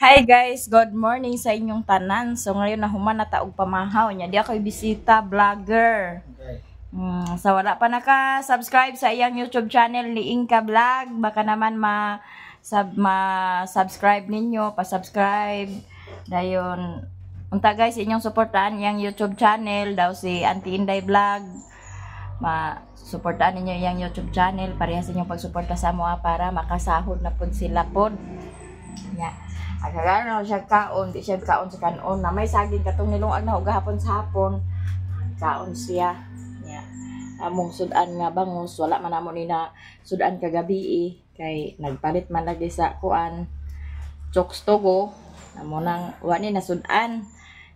Hi guys, good morning sa inyong tanan. So ngayon na human na taog pamahaw niya. Di ako'y bisita vlogger. So wala pa naka-subscribe sa iyang YouTube channel ni Inka Vlog. Baka naman ma-subscribe ninyo, pa-subscribe. Dayon, unta guys, inyong suportahan iyang YouTube channel daw si Auntie Inday Vlog. Ma-suportahan ninyo iyang YouTube channel. Parehas inyong pagsuporta sa mga para makasahod na pud sila pod. Yeah. Agagano siya kaon, di siya kaon sa kanon na may saging katong nilungag na ugahapon sa hapon. Kaon siya. Yeah. Among sudan nga bangus, wala man namo ni na sudan kagabi kay nagpalit man lagi sa kuan chokes togo. Amo nang wani na sudan.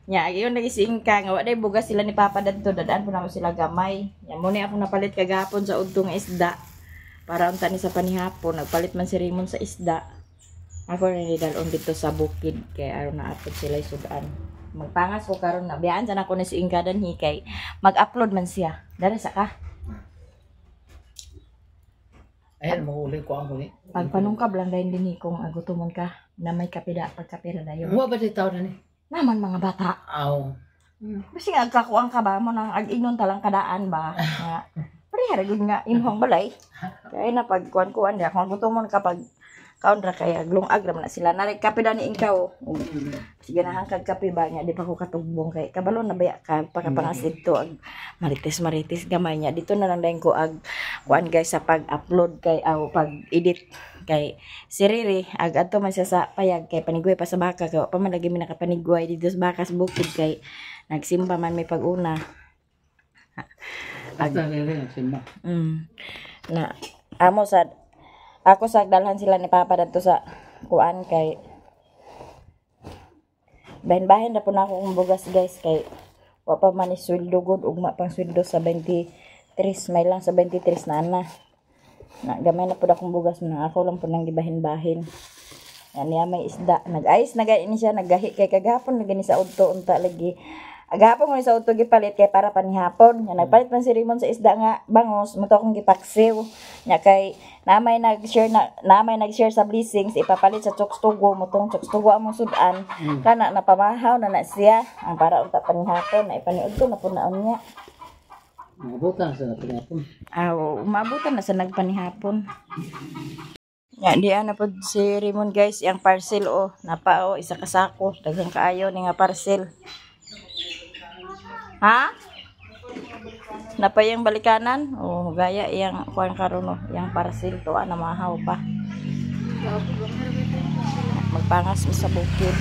Nya ayon lagi si Inka nga wa day bugas sila ni Papa dadto, dadaan po namo sila gamay. Nya mo ni ako napalit kagahapon sa udtong isda. Para unta ni sa panihapon, nagpalit man si Raymond sa isda. Ako rin nidalon dito sa bukid kay aron na upload sila sudan. Magpangas ko karon na biyaan sa nako ni si Inka danhi kay mag-upload man siya. Dara sa ka. Ayan mahuli ko ang muli. Pagpanungkab lang dayon dinhi kung agutumon ka na may kapida pagkapira dayon. Wa ba di taon na ni? Naman mga bata. Aw. Kasi agkakuang ka ba mo nang ag-ignon talang kadaan ba? Nga. Parehara gud nga imong balay. Kay na pagkuan-kuan di ako agutumon kapag kaon ra kay aglong-ag ra man sila naray kape da ni Inka o. Sige na hangkag kape ba nya di pa ko katubong kay kabalo na baya ka pagkapangasid to ag marites gamay nya dito na lang dayon ko ag kuan guys sa pag-upload kay aw pag-edit kay si Riri ag adto man siya sa payag kay panigway pa sa baka kay pa man lagi mi nakapanigway dito sa baka sa bukid kay nagsimba man may pag-una. Basta Riri nagsimba. Na amo sad ako sagdalhan sila ni Papa dadto sa kuan kay bahin-bahin na po na ako kung bugas guys kay wa pa man isweldo gud ugma pang sweldo sa 23 may lang sa 23 na gamay na po akong bugas na ako lang po nang gibahin-bahin yan niya may isda nag-ice na gani siya naggahi kay kagahapon lagi ni sa udto unta lagi agapon mo sa auto gipalit kay para panihapon. Nga nagpalit man si Raymond sa isda nga bangus, mo to akong gipaksiw. Nya kay namay nag-share sa blessings ipapalit sa chokes tugo mo tong chokes tugo among sudan. Kana napamahaw na siya ang para unta panihapon na ipaniud ko na punaon niya. Mabutan sa panihapon. Umabutan na sa nagpanihapon. Nya di ana pod si Raymond guys, yang parcel napa isa ka sako, daghang kaayo ni nga parcel. Ha? Napayang balikanan? Gaya yang kuan karon yang parcel to ana mahaw pa. Magpangas mi sa bukid.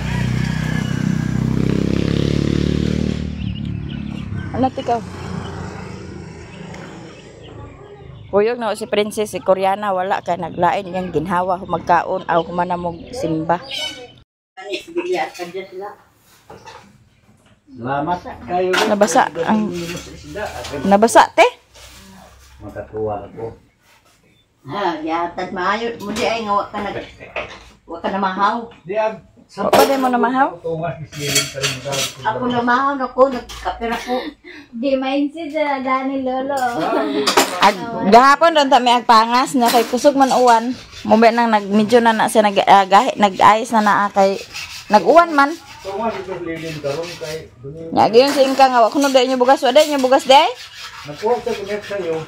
Ano tikaw? Kuyog na si Princess si Koreana wala kay naglain yang ginhawa magkaon aw humana mo simba. Ani bilyar kadya sila. Salamat kayo. Nabasa te? Makatuwa ako. Yatad maayo mo di ay nga wa ka na mahaw. Diag. Pa di mo na mahaw? Ako na mahaw na ko nagkapira ko. Di mindset na dani lolo. Gahapon ron ta may agpangas na kay kusog man uwan. Mumbe nang medyo na siya nag-ayos na kay nag-uwan man. Nya gyud si Inka nga wa kuno day nyo bugas, wa day nyo bugas day? Nakuha sa kunet sayo.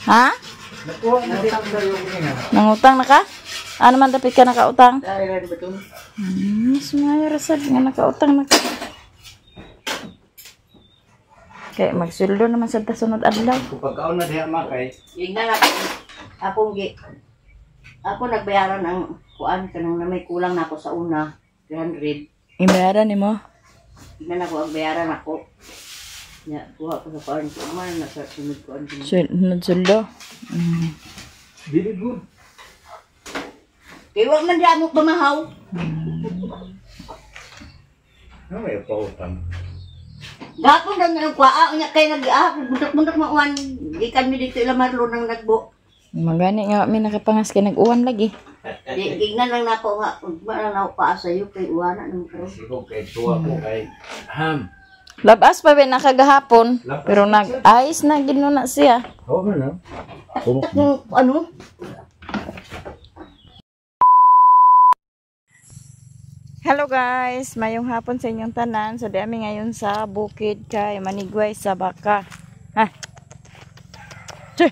Ha? Nakuha na din sayo kinga. Nangutang na ka? Ano man dapat ka nakautang? Dai ra betul. Mas mayo rasad nga nakautang na ka. Kay magsuldo naman sa sunod adlaw. Pagkaon na diha makay. Ingnan ako nagbayaran ang kuan kanang na may kulang na ako sa una 300. Ibayaran ni mo? Ingnan ako ang bayaran ako. Ya, kuha ko sa kuan ko man na sa sunod kuan. Suldo. Dili good. Kay wa man diyan mo pamahaw. Ano may pautang? Gapon lang ang kuha nya kay bundak-bundak mauwan. Gikan mi dito ila marlo nang nagbo. Magani nga mi nakapangas kay nag-uwan lagi. Gignan lang nako nga ugma lang ako paasayo kay uwana nang karon. Sigo kay tuwa ko kay ham. Labas pa ba nakagahapon pero nag-ice na gino na siya. Oo na. Ano? 1 Hello guys, mayong hapon sa inyong tanan. So dami ngayon sa bukid kay manigway sa baka. Ha. Che.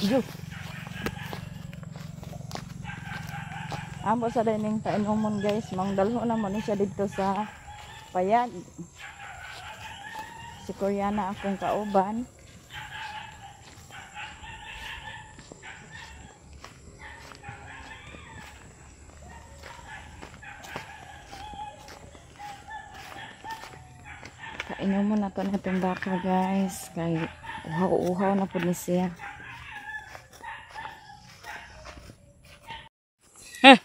Yo. Amo sa dining painomon guys, mangdalho na mo ni siya dito sa payag. Si Koreana akong kauban. Kainom mo na to na itong baka guys. Kay uhaw-uhaw na po ni siya. Heh!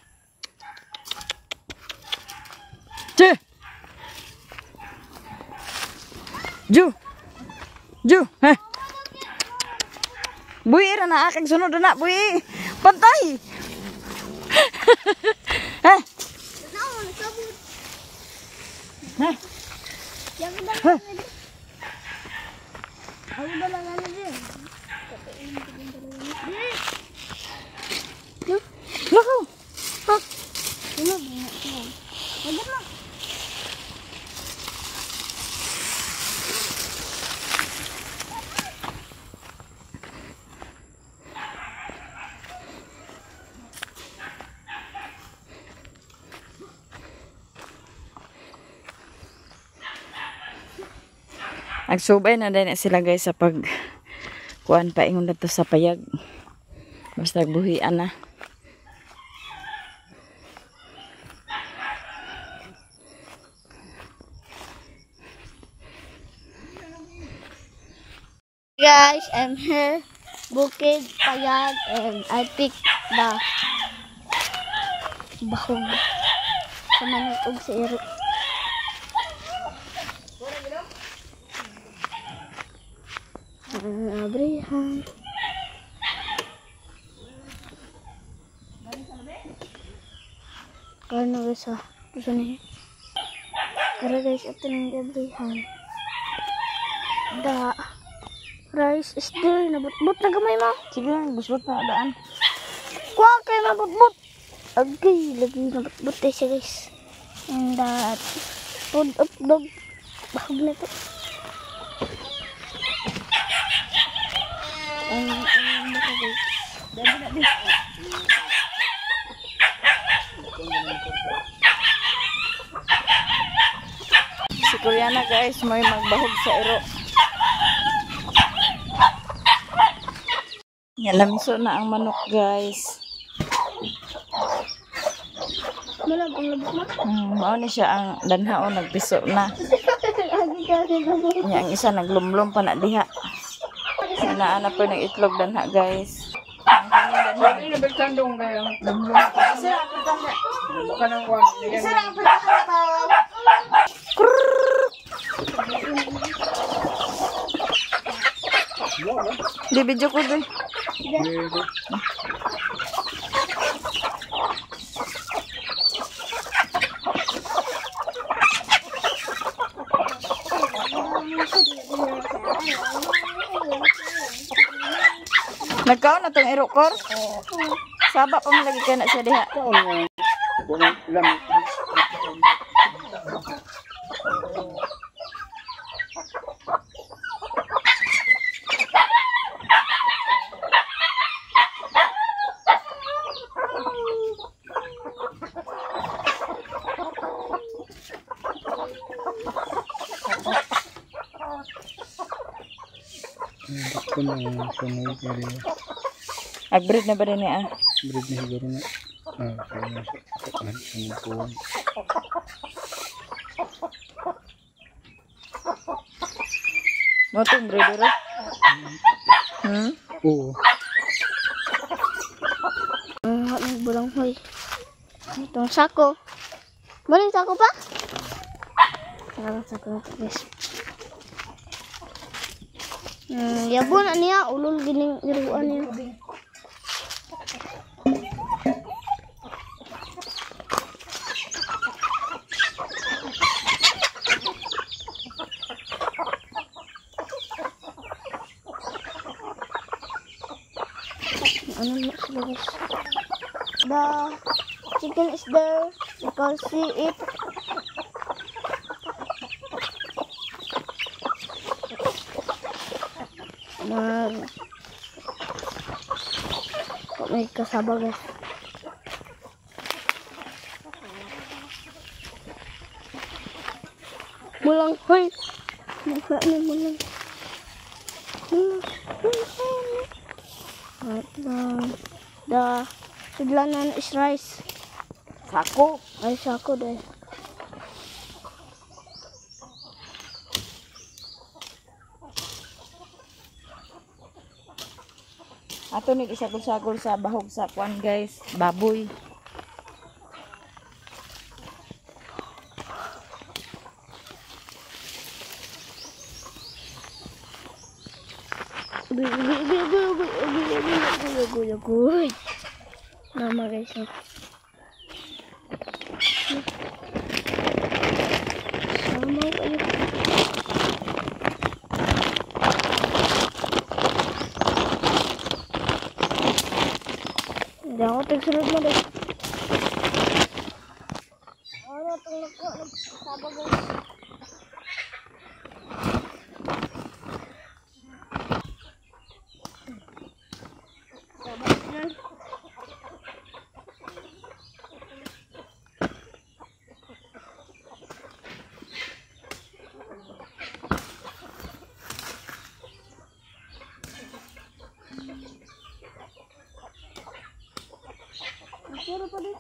Che! Ju! Ju! Heh! Buhi ra na aking sunod na. Buhi! Pantay! Heh! Heh! Aku udah langganan dia. Lako! Hah? Ini banyak tuh. Wajar lah. Nagsubay na din sila guys sa pag kuan paingon dito sa payag. Basta buhian na. Guys, I'm here, Bukid Payag, and I picked the bahog sa manok ug sa iro. Abrihan. Karena guys ah, terus nih. Karena guys ito ng abrihan. Da rice is there, nabut-but na gamay ma. Sige lang, busbot na daan. Kuha kayo nabut-but. Agay, lagi nabut-but tayo siya guys. And that food of dog. Bahog na ito. Si Koreana guys, may magbahog sa iro. Yalamso na ang manok guys. Malag ang labot mo. Mao ni siya ang danhao nagpiso na. Agi kasi labot. Nya ang isa naglumlum pa na diha. Sinaan na po ng itlog danha guys. Ini na berkandung kayo. Isa ang pagkanda. Bukan ang kwan. Isa ang pagkanda. Di video ko din. Nagkaon na tong irokor? Saba pa mo lagi ka na siya diha. Agbreed na ba rin niya? Breed na siguro na. Kaya na siya. Mo itong breeder eh? Oo. Bulang hoy. Itong sako. Boleh sako pa? Sako guys. Yabo na niya, ulol gining iruan niya. Ano na sila guys? chicken is there. You can see it. Kok may kasaba guys. Mulang, hoy. Mukha ni mulang. The sudlanan is rice. Sako. Ay, sako deh. Ato ni isagol-sagol sa bahog sa kwan guys, baboy. Uy. Nama guys. Sama kayo. Hindi ako tigsunod mo deh. Ano itong nakuha ng saba guys. Masura pa din.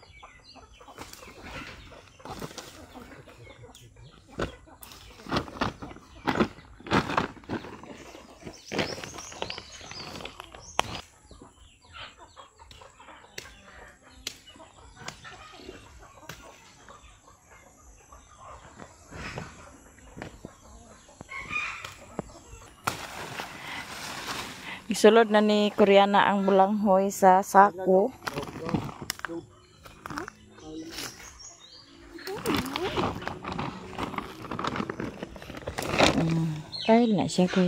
Isulod na ni Koreana ang bulanghoy sa sako. Kahil na siya ko.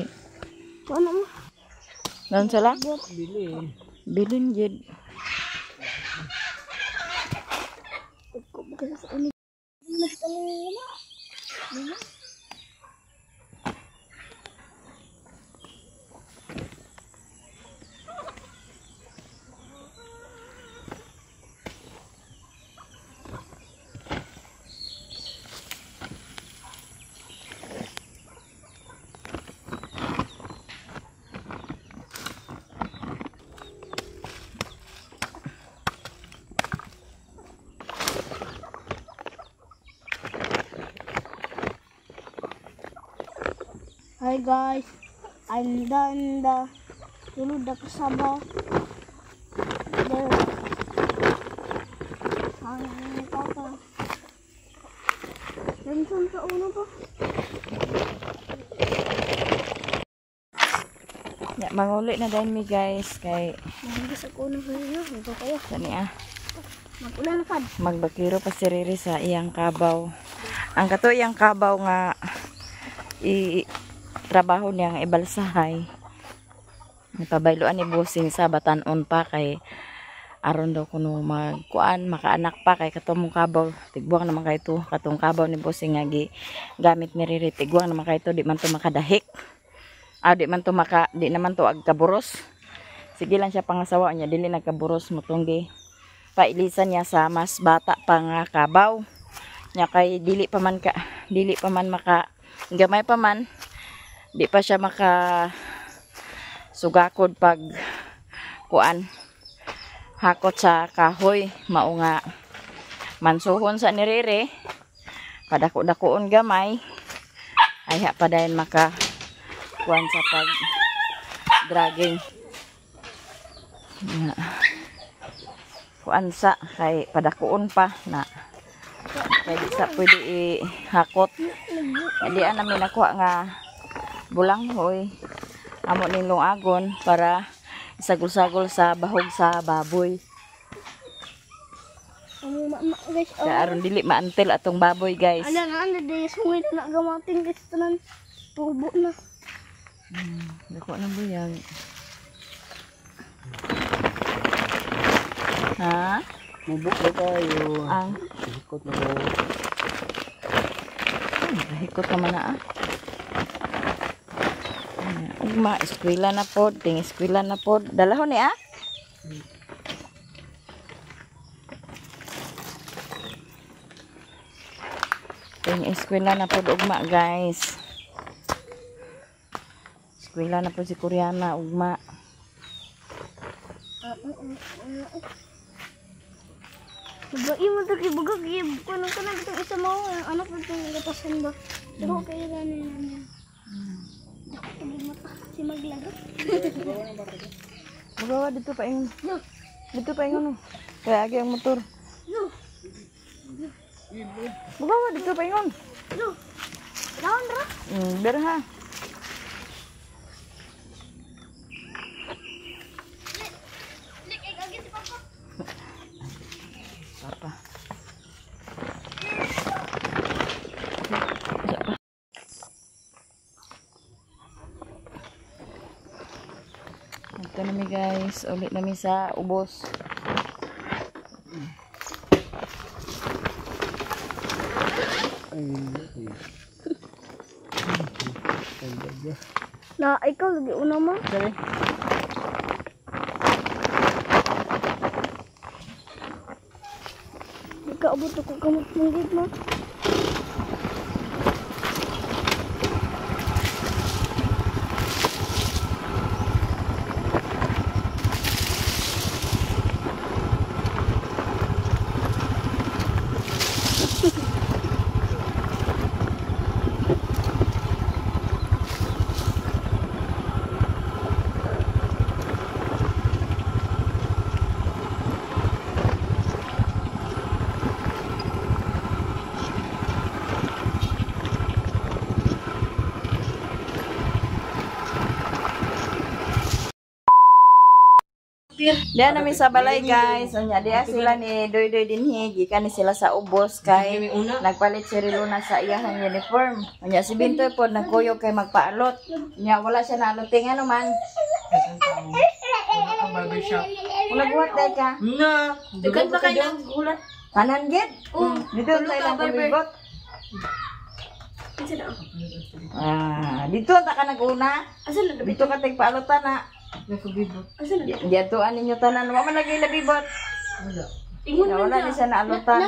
Ano mo? Doon sila? Bilin jud. Hi guys, I'm done the tulog na kasaba. There. Ang papa. Tension sa uno pa. Ya, manguli na din mi guys kay Mahigas ako ng hanya. Ito kayo. sani Mag-ulan na kad. magbakiro pa si Riri sa iyang kabaw. Ang kato iyang kabaw nga trabaho niyang ibalsahay. Napabayloan ni Bossing sa batanon pa kay aron daw kuno magkuan makaanak pa kay katong kabaw tigbuang naman kay to katong kabaw ni Bossing nga gamit ni Riri tigbuang naman kay to di man to makadahik. Di naman to agkaburos. Sige lang siya pangasawa niya dili nagkaburos mo tunggi pailisan niya sa mas bata pa nga kabaw. Nya kay dili pa man maka gamay pa man di pa siya maka sugakod pag kuan hakot sa kahoy mao nga mansuhon sa nirere padako-dakoon gamay ay pa dayon maka kuan sa pag dragging kuan sa kay padakoon pa na kay di sa pwede ihakot hindi namin nakuha nga bulanghoy amo nilong agon para isagol-sagol sa bahog sa baboy Guys, kaya aron dili maantil atong baboy guys. ano di sungit na gamating guys tanan tubo na. Dako na buyag. Ha? Mubok na tayo. Ang Ikot na ko. hikot naman na ah. Ugma, eskwela na pod, ting eskwela na pod. Dalahon ni ah. Ting eskwela na pod ugma guys. Eskwela na pod si Koreana ugma. Babae mo ito kibugag. Kuno ko na itong isa mo. Anak mo itong gatasan ba? Pero kayo gano'n yan. Si maglagot. Magawa dito pa ingon. Dito pa ingon. Kaya agi ang motor. Magawa dito pa ingon. Down ra. Biar ha. Lik, agad si Papa. Apa? Ito nami guys, ulit nami sa ubos. Na, ikaw lagi una mo. Dali. Ikaw abot ako kamot punggit mo. Diyan namin sa balay guys. Unya diya sila ni Doy dinhi gikan ni sila sa ubos kay nagpalit si Riluna sa iyang uniform. Unya si Bintoy pod nagkuyog kay magpaalot. Unya wala siya naluting ano man. Wala buhat day ka. Na, dugan pa kayo ng ulat. Kanan gid. Dito tayo lang kumigot. Dito ta ka naguna. Dito ka tigpaalotan na. Diyatuan ninyo tanan. Wa man lagi labibot. Wala ni siya naalutan.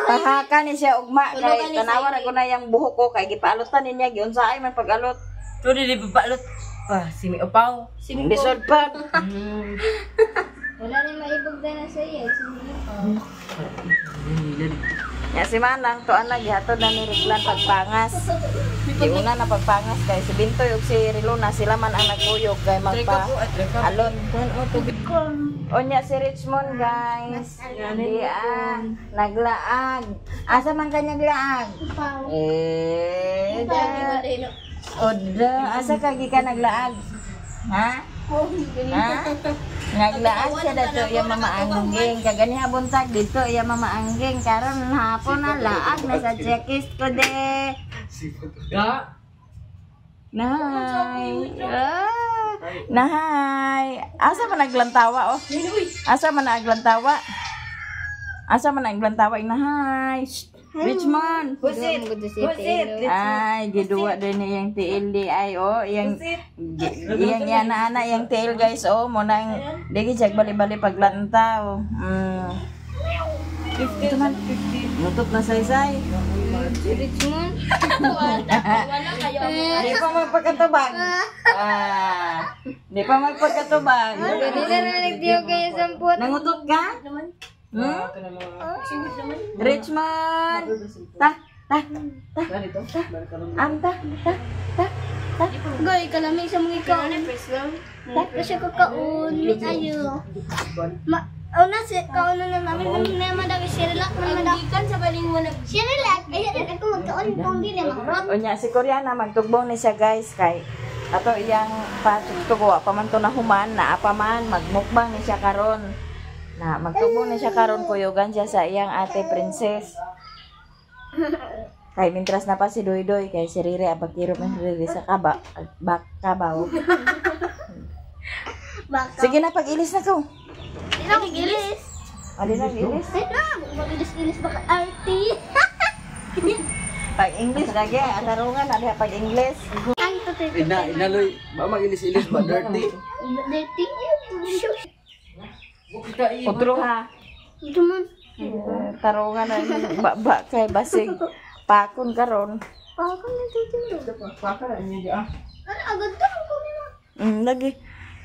Pahaka ni siya ugma kay tanawa ra ko na yang buhok ko kay gipaalutan niya giunsay man pag-alot. Tuloy di papalot. Simi Opaw. Bisod pa. Wala na maibog na sa iya. Ya si Manang tuan na gihatod na ni Riklan pagpangas. Una na pagpangas kay si Bintoy ug si Riluna sila man ang nagkuyog kay magpa-alot. Onya si Richmond guys. Naglaag. Asa man kanya naglaag? Oda, asa ka gikan naglaag? Ha? Ha? Naglaag siya dato iya mamaangging. Kagani buntag dito iya mamaangging. Karon hapon na laag na sa checklist ko de. Nahay. Nahay. Asa man naglantawa oh? Asa man naglantawa? Asa man naglantawa nahay? Richmond. Busit. Ay, giduwa din yung tail di ay oh, yang yan ana yang tail guys oh, mo nang digi jag bali-bali paglantaw. Ito man. Nutot na saysay. Richmond. Di pa magpagkatubag. Di pa magpagkatubag. Hindi na nagdiyo kayo samput. Nangutot ka? Richmond. Ta. Anta. Goy, kalami sa mga ikaw. Kasi kakaon. Ayo. Una si kaon na namin na madami Sherlock man madakan sa baling mo na Sherlock. Ay ako magkaon kung di na magrot. Unya si Koreana magtugbong ni siya guys kay ato iyang patugtugo pa man to na human na apa man magmukbang ni siya karon. Na magtugbong ni siya karon kuyogan siya sa iyang ate princess. Kay mintras na pa si Doy kay si Riri abakiro man Riri sa kabaw. Sige na pag-ilis na ko. Ilang gilis. Ali na English. Wait lang, mag-ilis-ilis baka arty. Pag English lagi, tarungan na pag English. Ang tutoy. Inaloy, ba mag-ilis-ilis ba? Dirty? Dirty. Utro ha. Duman. Tarungan na baba kay basig pakon karon. Ako na tutoy. Ano agad to ko nila. Lagi.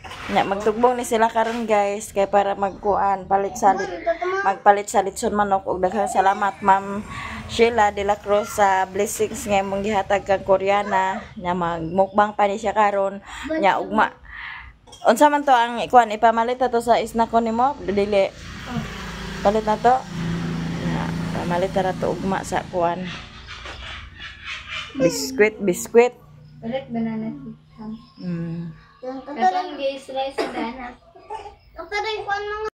Nya magtugbong ni sila karon guys kay para magkuan magpalit salitson manok ug daghang salamat Ma'am Sheila de la Cruz sa blessings nga imong gihatag kang Koreana nya magmukbang pa ni siya karon nya ugma. Unsa man to ang ikuan ipamalit na to sa snack ko nimo dili. Palit na to. Nya pamalit na to ugma sa kuan. Biskuit. Correct banana. Katong gi-slice sa dana. Katong kuan mga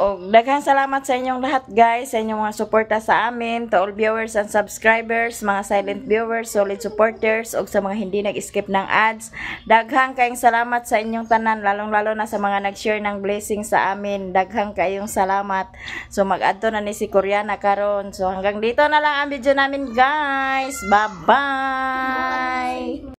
O, daghang salamat sa inyong lahat guys, sa inyong mga suporta sa amin, to all viewers and subscribers, mga silent viewers, solid supporters, o sa mga hindi nag-skip ng ads. Daghang kayong salamat sa inyong tanan, lalong-lalo na sa mga nag-share ng blessing sa amin. Daghang kayong salamat. So, mag-adto na ni si Koreana karon. So, hanggang dito na lang ang video namin guys. Bye-bye!